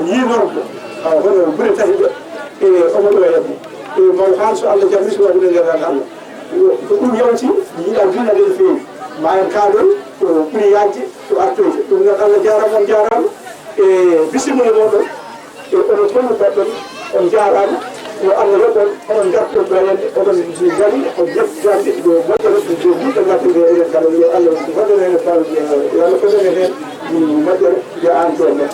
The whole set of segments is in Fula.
yiino hono ɓuri tati ɓe e omo ɗo yebbo e maw han so Allah jaɓi so waɗude ndeɗan Allah ko ɗum yawti yiiɗa vinna ɗen feewi ma en kaaɗon ko ɓuri yajde ko artoyde ɗum noon Allah jarama on jarama e bisimilla moɗon e onon tonno goɗɗon on jarama yo Allah yoɓon onon darton ɗo henne oɗon gari o jettande ɗo moƴƴere ɗo ɓuɗɗo gattede enen kala yo Allah waɗan hen fal yo Allah fadane hen moƴƴere yo an toon ɗon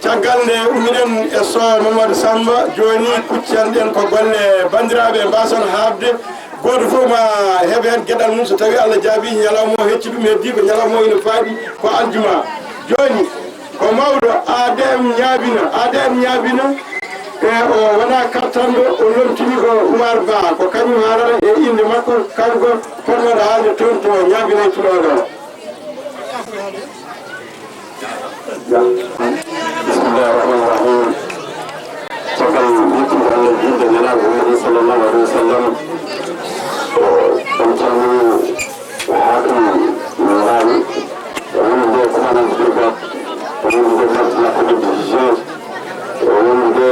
caggal nde umminen e so Mamadou Samba joni kuccanɗen ko golle bandiraɓe mbason habde goto fof ma heɓe hen gueɗal mum so tawi Allah jaabi ñalawma o hecci ɗum heddi ko ñalawma o ina faaɗi ko aljuma joni ko mawɗo ADM ñaabina e o wona kartanɗo o lomtini ko Oumar Ba ko kañum harata e inde makko kanko ponnoɗo haalde toon to ñaabina e tuɗoɗo bismillahi rahmani rahim caggal yettude Allah julde nelaɗo Muhammad sallallahu alaihi wa sallam on calmini hakim min raani woni nde commandant brigade woni nde marti la commune de Gigeur woni nde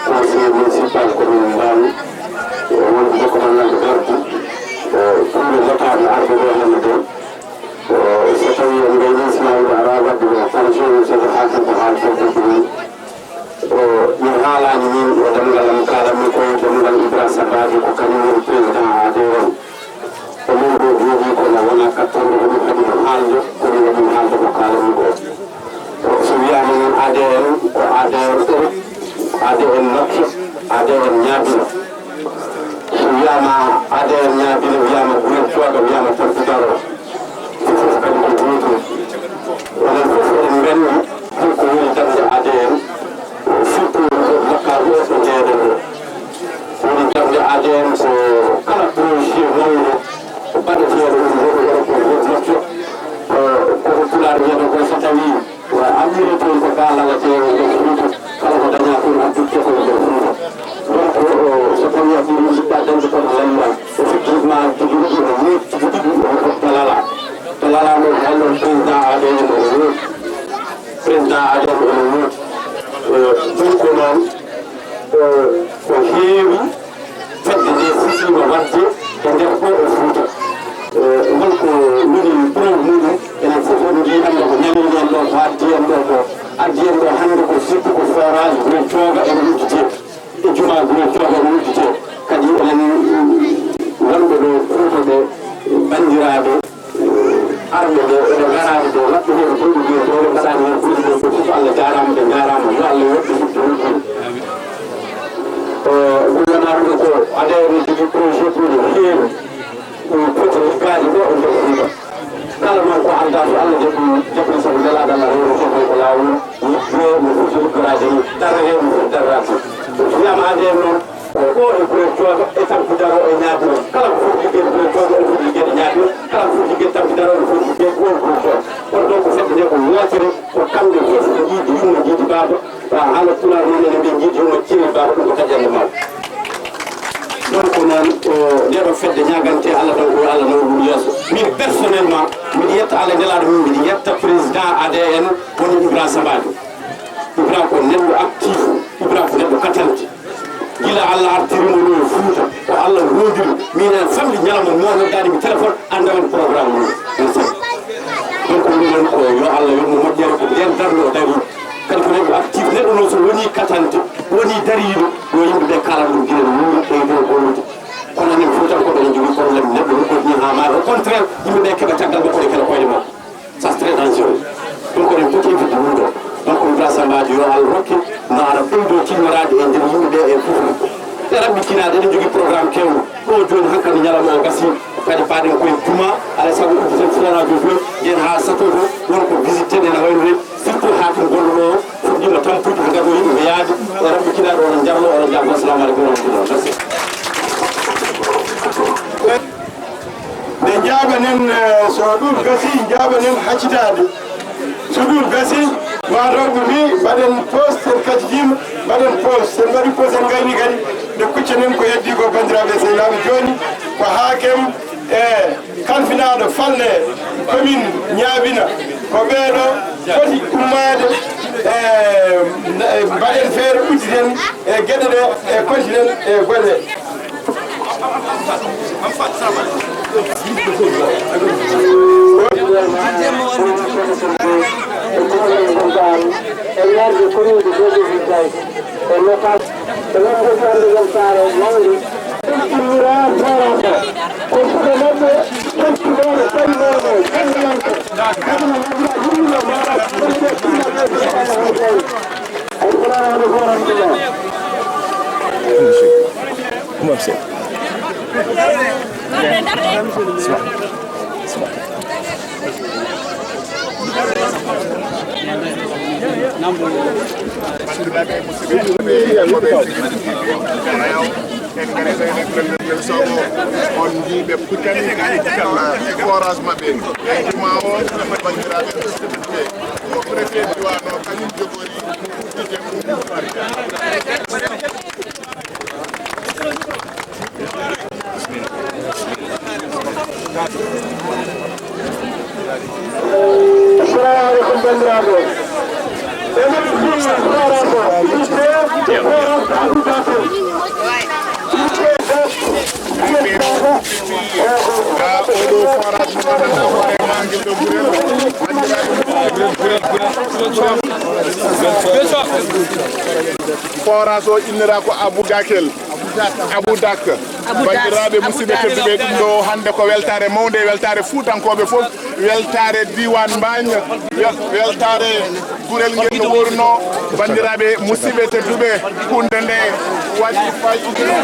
conseiller municipal commune Mbani woni nde commandant Berdi pour le notable arɓe ɗo hande ɗo so tawi en gayni Ismaïla ara wadde ɗo fonction chef hakim ko haali fof ɗum min haalani min o demgal am kalanmi ko demgal Ibra Sabaji ko kañum woni président ADN o min ɗo jooɗi kono wona kattorɗo ko ɗum kadi no haalde kono ɗum haalde ko kalanmi ko so wiyama noon ADN ko ADN Europe ADN Nokki ADN ñaabina so wiyama ADN ñaabina wiyama guren cooɗo wiyama tampidaro fof kadi ko goto onon fof eɗen gandi holko woni darde ADN surtout lokkal o so jeeɗen ɗo woni darde ADN so kala projet mawɗo baɗeteeɗo ɗum woɗo Europe o woɗ nokki koko pulaar wiyata ko so tawi ammire toon ko gaalagatee e Fouta kala ko daña toon addude ko nder Fouta donc so tawi a ɓiri jiɗɗa dañde kono lammbal effectivement jogii ɗum no woodi tigi ɗiɗi o talala talala ɗo hallon président ADN ono woodi président ADN ono woodi donc noon ko heewi fedde nde fuɗɗima wadde e nder ɗo e Fouta wonko woni preuve muɗum enen fof on jii hannde ko ñamiri en ɗo ko addi en ɗo ko addi en ɗo hannde ko surtout ko forage guren cooga ene uddite e juma guren cooga ene uddite kadi enen wonɓe ɗo Fouta ɓe banndiraaɓe arɓe ɓe ene garaɓe ɗo waɗɓe hen gonɗi ɗi ɗo ɓe mbaɗani hen ɓurɗi ɗo fof Allah jarama ɓe jarama yo Allah woɗɗi huɓɓe hulɓe ɗum wona ɗum ko ADN jogui projet pour le heewi foti liggaji ɗo e nder Fouta kala noon ko arda so Allah jaɓi sago nelaɗo Allah rewro fof ko lawol yiɗɓe no foti liggoraji ni dara hen no foti darrade so wiyama ADN noon ɗo e guren cooga e tampidaro e ñaadiro kala ko foti ligguede guren cooga ene foti ligguede ñaadiro kala ko foti ligguede tampidaro ene foti ligguede ɗon guren cooga kono donc fedde nde ko wootere ko kamɓe fof ɓe jiidi yumno jiidi baaba haala pulaar noon ene ɓe jiidi yumno ciri baaba ɗum ko taƴande mawɗo donc noon ndeɗo fedde ñagante Allah tan ko Allah nawa ɗum yeeso min personnellement miɗa yetta Allah nelaɗo min mbiɗa yetta président ADN woni Ibra Sabaji Ibra ko neɗɗo actif Ibra ko neɗɗo katanti gila Allah artirimo ɗo e Fouta ko Allah rodiri min en famɗi ñalawma mo noddanimi téléphone andamen programme mum en sabi donc ɗum noon ko yo Allah yonmo moƴƴere ko nden darno o dari kadi ko neɗɗo actif neɗɗo noon so woni katante woni dariɗo yo yimɓeɓe kalan ɗum guila no wuuri ɓeydo gollude kono enen Foutankoɓe ene jogui probléme neɗɗo ɗum ha maɗa au contraire yimɓeɓe keeɓa caggal makko ɗe keɗa koyɗe makko ça c'est très dangereux donc eɗen poti évide ɗum ɗo donc Ibra Sambaji yo Allah rokke no aɗa ɓeydo timmirade e nder yimɓeɓe e fof ɗe raɓɓitinade eɗen jogui programme kewɗo ɗo joni hankkadi ñalawma o gasi kadi paɗen koye juma alay saago udditen fulanajo joni yen ha sato to wonko visite ene wayno surtout hakim gonɗo ɗo fuɗɗima tampude ko gado yimɓe yaade e raɓɓitinaɗo oɗon jarlo oɗon jaggo assalamu aleykum wa rahmatullah merci ɓe jaɓanen so ɗum gasi jaɓanen haccitade so ɗum gasi mataw ni mbaɗen poste en kaccitima mbaɗen poste en mbaɗi poste en gayni kadi nde kuccanen ko heddi ko bandiraɓe sehilaɓe joni ko hakem e kalfinaɗo falne commune ñaabina ko ɓeeɗo foti ummade mbaɗen feere udditen e gueɗe ɗe e continen e goɗe on jiiɓe puttani forage maɓɓe ma o bandiraɓe ɓe ko préfet diwan o kañum jogori assalamu aleykum bandiraɓe forage o innira ko Abou Dakel Abou Dak bandiraɓe musidɓe tedduɓe ɗum ɗo hande ko weltare mawde weltare fuutankoɓe foof weltare diwan Mbagne weltare gurel ngel no worno bandiraɓe musidɓe tedduɓe hunde nde waɗi fayida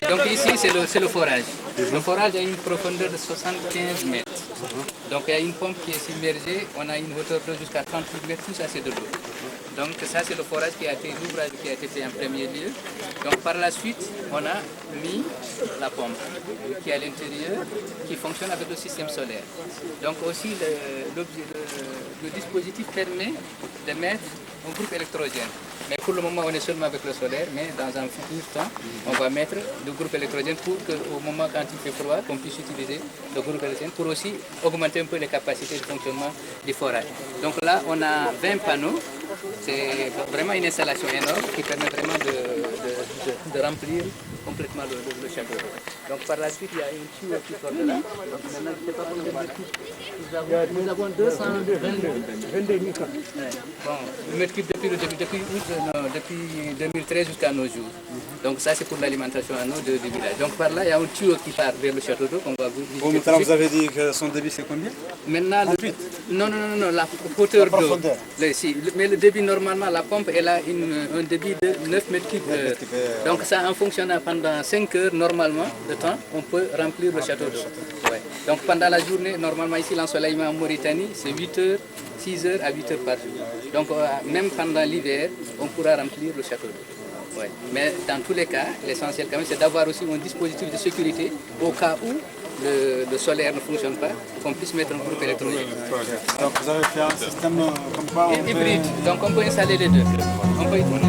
Donc ici c'est le forage. Le forage a une profondeur de 75 mètres. Donc il y a une pompe qui est submergée, on a une hauteur de jusqu'à 38 mètres, tout ça c'est de l'eau. Donc ça c'est le forage qui a été l'ouvrage qui a été fait en premier lieu. Donc par la suite on a mis la pompe qui est à l'intérieur, qui fonctionne avec le système solaire. Donc aussi le dispositif permet de mettre un groupe électrogène. Mais pour le moment on est seulement avec le solaire, mais dans un futur temps on va mettre le groupe électrogène pour qu'au moment quand il fait froid qu'on puisse utiliser le groupe électrogène pour aussi augmenter un peu les capacités de fonctionnement du forage. Donc là on a 20 panneaux. C'est vraiment une installation énorme qui permet vraiment de remplir complètement le château. Donc par la suite, il y a une tuyau qui sort de là. Donc maintenant, je ne sais pas combien nous avons 222 mètres. Bon, le mètre cube depuis 2013 jusqu'à nos jours. Donc ça, c'est pour l'alimentation à nous du village. Donc par là, il y a un tuyau qui part vers le château d'eau qu'on va vous visiter. Vous avez dit que son débit, c'est combien? Maintenant, non, la hauteur d'eau. Mais le débit, normalement, la pompe, elle a un débit de 9 mètres cubes. Donc ça, en fonctionnant pendant 5 heures, normalement, de temps, on peut remplir le château d'eau. Ouais. Donc pendant la journée, normalement, ici, l'ensoleillement en Mauritanie, c'est 8 heures, 6 heures à 8 heures par jour. Donc même pendant l'hiver, on pourra remplir le château d'eau. Ouais. Mais dans tous les cas, l'essentiel quand même, c'est d'avoir aussi un dispositif de sécurité au cas où le solaire ne fonctionne pas, qu'on puisse mettre un groupe électrogène. Donc vous avez fait un système comme quoi on hybride, donc on peut installer les deux. On peut y tourner.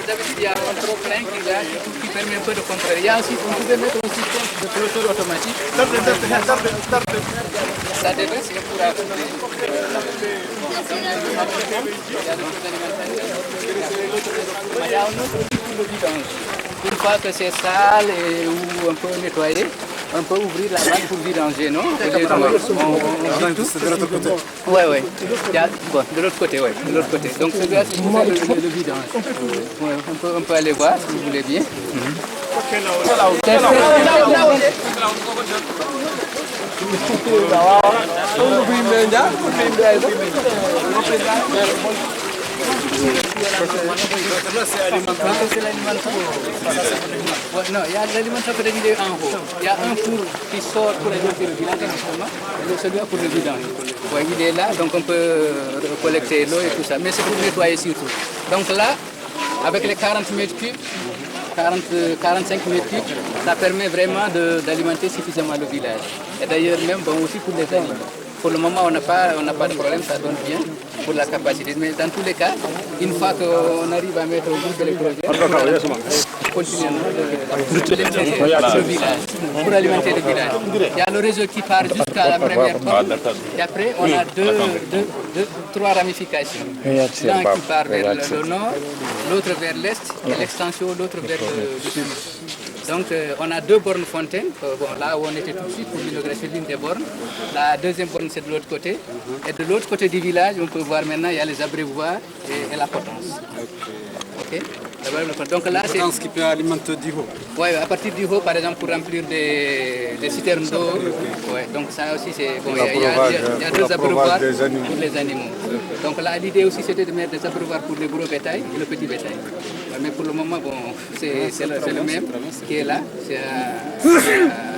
d'habitude, il y a un trop-plein qui permet un peu de contrôler. Il y a aussi, on pouvait mettre un système de clôture automatique. Ça déverse et pour ajouter. Il y a un autre type de vidange. Une fois que c'est sale et ou un peu nettoyé, on peut ouvrir la vanne pour vidanger, non? C'est de l'autre côté. Oui, oui. De l'autre côté, oui. De l'autre côté. Donc celui-là, c'est pour le vidange. Ouais, on peut aller voir si vous voulez bien. C'est alimentaire. Non, il y a l'alimentaire peut être en haut. Il y a un four qui sort pour alimenter le village naturellement, et celui-là pour le vidange. Ouais, il est là, donc on peut collecter l'eau et tout ça, mais c'est pour nettoyer surtout. Donc là, avec les 40 mètres cubes, 45 mètres cubes, ça permet vraiment d'alimenter suffisamment le village. Et d'ailleurs même aussi pour les animaux. Pour le moment, on n'a pas de problème, ça donne bien pour la capacité. Mais dans tous les cas, une fois qu'on arrive à mettre au bout de l'électrogène, continuer le village, pour alimenter le village. Il y a le réseau qui part jusqu'à la première porte. Et après, on a trois ramifications. L'un qui part vers le nord, l'autre vers l'est et l'extension, l'autre vers le sud. Donc on a deux bornes fontaines, là où on était tout de suite pour l'inauguration d'une des bornes. La deuxième borne c'est de l'autre côté. Et de l'autre côté du village, on peut voir maintenant, il y a les abreuvoirs et la potence. Okay. Donc là, c'est... Potence qui peut alimenter du haut. Oui, à partir du haut, par exemple, pour remplir des citernes d'eau. Ouais, donc ça aussi, c'est... Bon, il y a deux abreuvoirs pour les animaux. Donc là, l'idée aussi, c'était de mettre des abreuvoirs pour le gros bétail et le petit bétail. Mais pour le moment, bon, c'est le même qui est là.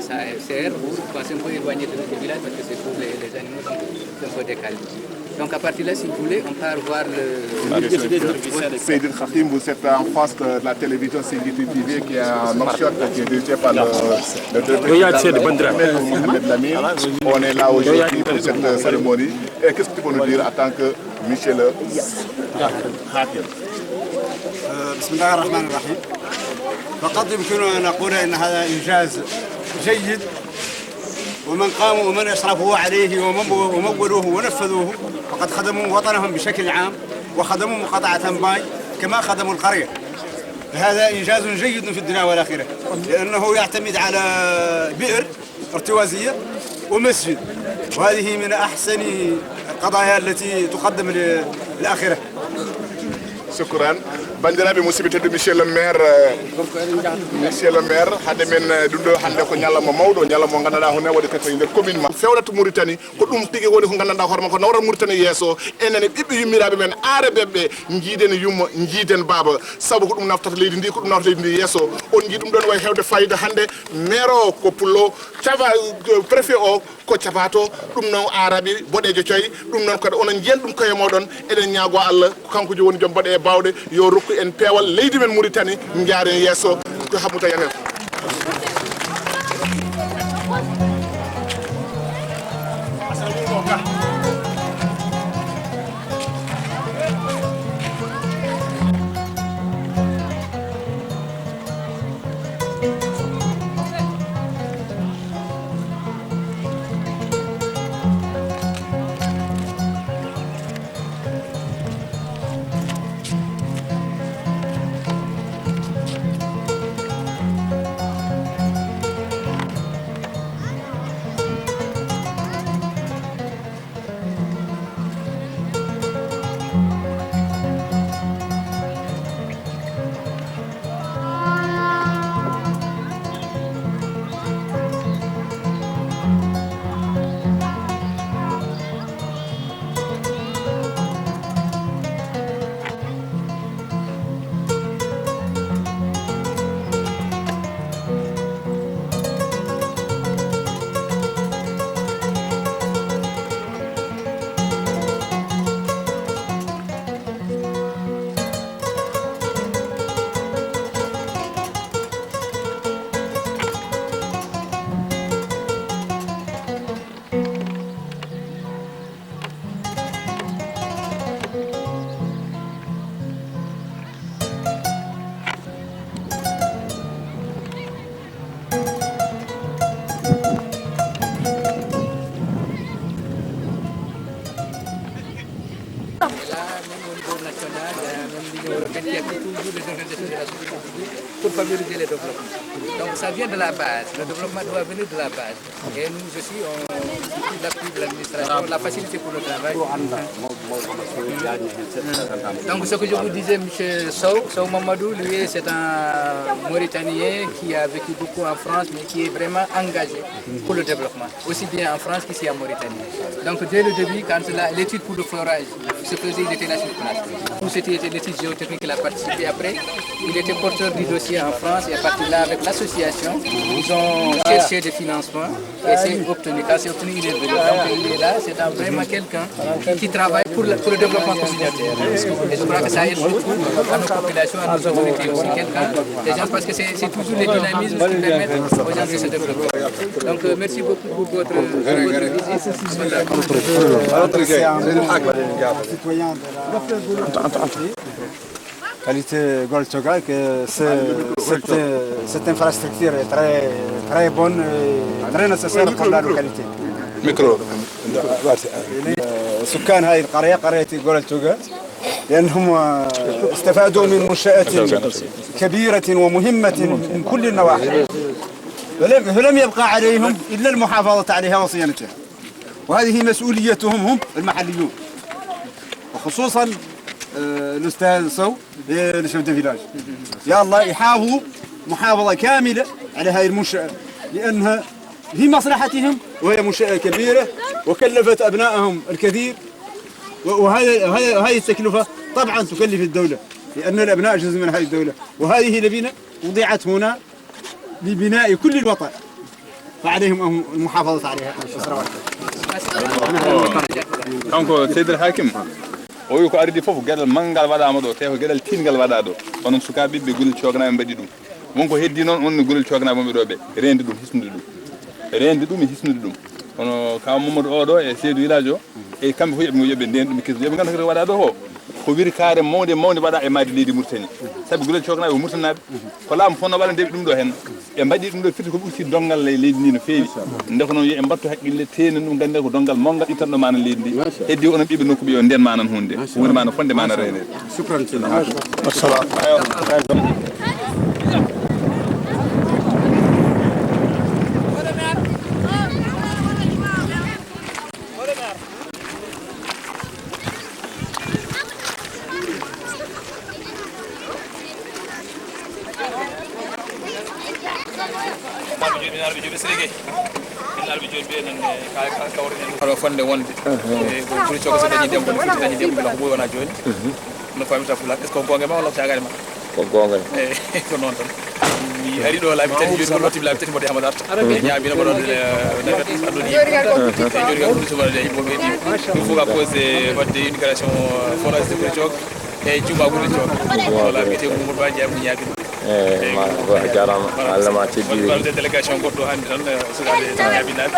Ça sert pour passer un peu éloigné de notre village parce que c'est pour les animaux, donc c'est un peu décalé. Donc à partir de là, si vous voulez, on part voir le... Seydil Khakim, vous êtes en face de la télévision Seydil TV qui est un offshore qui est dirigé par le directeur Mohamed Lamine. On est là aujourd'hui pour cette cérémonie. Et qu'est-ce que tu peux nous dire en tant que Michel Khakim? بسم الله الرحمن الرحيم. فقد يمكننا أن نقول أن هذا إنجاز جيد ومن قاموا ومن أشرفوا عليه ومولوه ونفذوه فقد خدموا وطنهم بشكل عام وخدموا مقاطعة باي كما خدموا القرية. هذا إنجاز جيد في الدنيا والآخرة لأنه يعتمد على بئر ارتوازية ومسجد وهذه من أحسن القضايا التي تقدم للآخرة. شكرا. bandiraɓe musidɓe tedduɓe monsieur le maire hade men ɗum ɗo hande ko ñalawma mawɗo ñalawma mo ganduɗa ko ne waɗi kadi nder commune ma fewɗata Mauritanie ko ɗum tigui woni ko gandanɗa hoorema ko nawrat Mauritanie yesso enen ɓiɓɓe yummiraɓe men areɓeɓe jiiden yumma jiiden baaba saabu ko ɗum naftata leydi ndi ko ɗum naftata leydi ndi yesso on jii ɗum ɗon wawi hewde fayida hande maire o ko pullo caba préfet o ko capato ɗum noon araɓe boɗejo coyi ɗum noon kadi onon jiyan ɗum koye moɗon eɗen ñaago Allah ko kanko joni joom boɗe bawɗe yo rokku en peewal leydi men Mauritanie jaaren yesso ko Hamouta Yanen. même au niveau national, même l'Union européenne qui appuie toujours les organisations de la société civile pour favoriser le développement. Donc ça vient de la base, le développement doit venir de la base. Et nous aussi, on utilise l'appui de l'administration, la facilité pour le travail. Donc ce que je vous disais, M. Sow Mamadou, lui c'est un Mauritanien qui a vécu beaucoup en France, mais qui est vraiment engagé pour le développement, aussi bien en France qu'ici en Mauritanie. Donc dès le début, quand l'étude pour le forage se faisait, il était là sur place. Tout c'était l'étude géotechnique, il a participé après. Il était porteur du dossier en France et à partir de là, avec l'association, ils ont cherché des financements et c'est obtenu. Quand c'est obtenu, il est venu. Donc il est là, c'est vraiment quelqu'un qui travaille pour le développement communautaire. Et je crois que ça aide beaucoup à nos populations, à nos autorités aussi. Des gens, parce que c'est toujours les dynamismes qui permettent aux gens de se développer. Donc merci beaucoup pour votre visite. Citoyen de la qualité Gold Choga, que cette infrastructure est très bonne et très nécessaire pour la localité. ميكرو سكان هذه القرية قرية جولد توغا لأنهم استفادوا من منشآت كبيرة ومهمة من كل النواحي فلم يبقى عليهم إلا المحافظة عليها وصيانتها وهذه مسؤوليتهم هم المحليون وخصوصا الأستاذ سو لشبه فيلاج يا الله يحافظوا محافظة كاملة على هذه المنشأة لأنها في مصلحتهم وهي منشأة كبيرة وكلفت أبنائهم الكثير وهذه التكلفة طبعا تكلف الدولة لأن الأبناء جزء من هذه الدولة وهذه لبنة وضعت هنا لبناء كل الوطن فعليهم المحافظة عليها. donc سيد الحاكم o wi ko ardi fof gadal mangal waɗama ɗo te ko gadal tingal waɗa ɗo onon sukaɓe ɓe golli cognaɓe mbaɗi ɗum wonko heddi noon on no golli cognaɓe ɓe ɗo ɓe rende ɗum hisnude ɗum hono kaw Mamadou oɗo e seydou village o e kamɓe fof yoɓe yoɓe nden ɗum kisno yoɓe ganda ko waɗa ɗo ko wirkare mawde waɗa e maadi leydi Mauritanie saabi golli cognaɓe ko Mauritanaɓe ko laamu fof no waɗa ndewi ɗum ɗo hen ɓe mbaɗi ɗum ɗo firti ko ɓurti dongal leydi ndi no feewi nde ko noon yo ɓe mbattu haqqille teena ɗum gande ko dongal mawgal ittanɗo mana leydi ndi heddi onon ɓiɓe nokkuɓe yo nden manan hunde hunde mana fonde mana renede aɗo fonde wonde ɓuri cogo so dañi dembo foti dañi dembo ko ɓoy wona joni no famita fulak est ce que ko gongue ma walla ko cagare ma ko gongue ko noon tan mi ari ɗo laabi tati joni ko lottimi laabi tati mboɗo hamad arta ñaamino ko ɗon nawet addoni joni kam ɓuri sumanade yimɓeɓe ɗi ɗum fof ka cause wadde intégration forage de ɓuri cog e juma ɓuri cog voilà mbiyete Mamadou Ba Ndiaye mo ñaaɓi ma jarama Allah ma teddi délégation goɗɗo hande tan sukaɓe ñaabinaɓe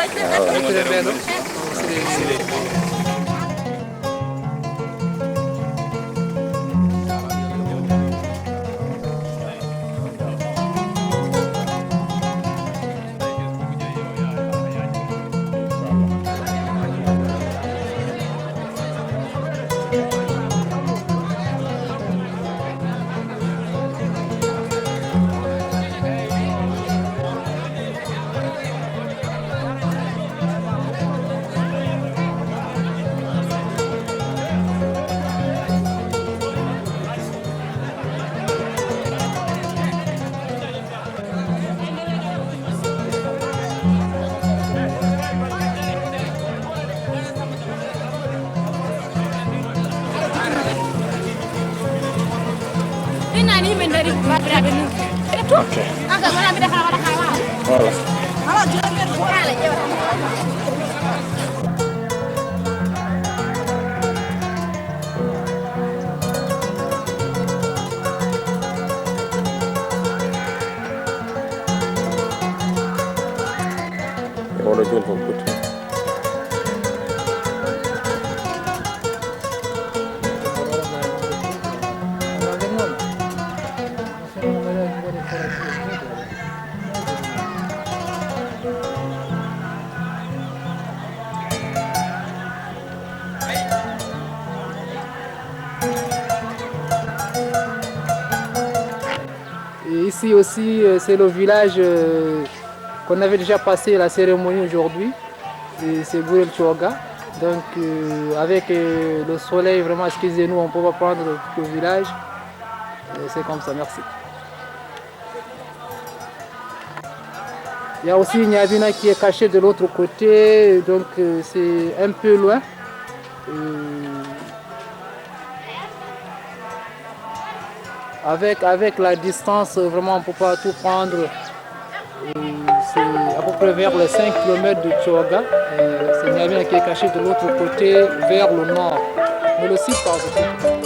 Ok. Voilà. Wala jol fo put. Ici aussi, c'est le village qu'on avait déjà passé la cérémonie aujourd'hui. C'est Gourel Tchoga. Donc avec le soleil, vraiment, excusez-nous, on ne peut pas prendre le village. C'est comme ça, merci. Il y a aussi Niabina qui est caché de l'autre côté, donc c'est un peu loin. Avec la distance, vraiment, on ne peut pas tout prendre. C'est à peu près vers les 5 km de Tchoga. C'est Niabina qui est caché de l'autre côté, vers le nord. Mais le site, par exemple.